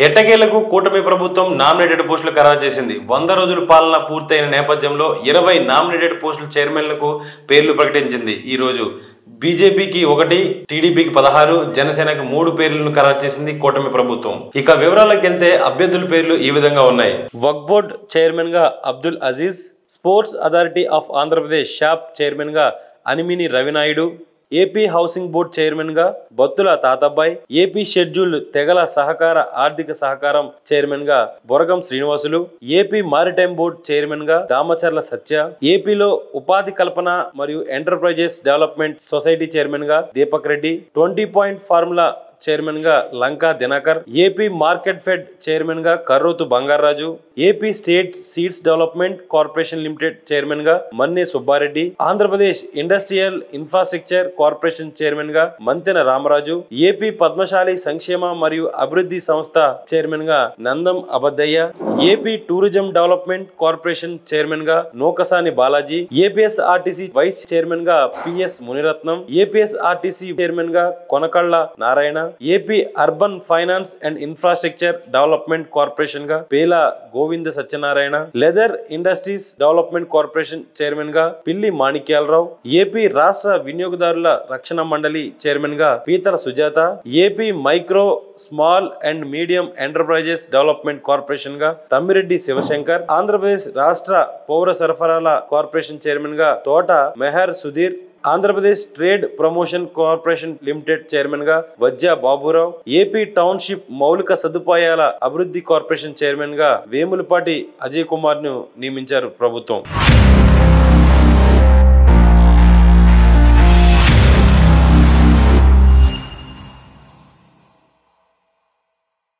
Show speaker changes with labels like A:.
A: ఎట్టకేలకు కూటమి ప్రభుత్వం నామినేటెడ్ పోస్టులు ఖరారు చేసింది. 100 రోజుల పాలన పూర్తయిన నేపథ్యంలో 20 నామినేటెడ్ పోస్టుల చైర్మన్లకు పేర్లు ప్రకటించింది. ఈ రోజు బీజేపీకి 1, టీడీపీకి 16, జనసేనకు 3 పేర్లను ఖరారు చేసింది కూటమి ప్రభుత్వం. ఇక వివరాలకు వెళ్తే అభ్యర్థుల పేర్లు ఈ విధంగా ఉన్నాయి. వక్ఫ్ బోర్డ్ చైర్మన్ గా Abdul Aziz, sports authority of Andhra Pradesh షాప్ చైర్మన్ గా Animini Ravi Naidu, AP housing board chairman గా బత్తుల తాతబ్బాయి, ఏపీ షెడ్యూల్డ్ తెగల సహకార ఆర్థిక సహకారం చైర్మన్ గా Boragam Srinivasulu, AP maritime board chairman గా దామచర్ల సత్య, ఏపీలో ఉపాధి కల్పన మరియు ఎంటర్ప్రైజెస్ డెవలప్మెంట్ సొసైటీ చైర్మన్ గా Deepak Reddy, 20 point formula chairman గా Lanka Dinakar, AP market fed chairman గా Karrothu Bangaraju, AP state seeds development corporation limited chairman గా Manne Subba Reddy, Andhra Pradesh industrial infrastructure corporation chairman గా మంతెన రామరాజు, ఏపీ పద్మశాలి సంక్షేమ మరియు అభివృద్ధి సంస్థ చైర్మన్ గా Nandam Abaddayya, AP tourism development corporation chairman గా Nokasani Balaji, APSRTC vice chairman గా పిఎస్ మునిరత్నం, ఏపీఎస్ఆర్టీసీ చైర్మన్ గా Konakalla Narayana, AP urban finance and infrastructure development corporation గా Pela Govinda Satyanarayana, leather industries development corporation chairman గా పిల్లి మాణిక్యాలరావు, ఏపీ రాష్ట్ర వినియోగదారుల రక్షణ మండలి చైర్మన్ గా పీతల Sujatha, AP micro small and medium enterprises development corporation గా తమ్మిరెడ్డి శివశంకర్, ఆంధ్రప్రదేశ్ రాష్ట్ర పౌర సరఫరాల కార్పొరేషన్ చైర్మన్ గా Thota Mehar Sudheer, Andhra Pradesh trade promotion corporation limited chairman గా వజ్జా బాబురావు, ఏపీ టౌన్షిప్ మౌలిక సదుపాయాల అభివృద్ధి కార్పొరేషన్ చైర్మన్ గా వేములపాటి అజయ్ కుమార్ ను నియమించారు ప్రభుత్వం.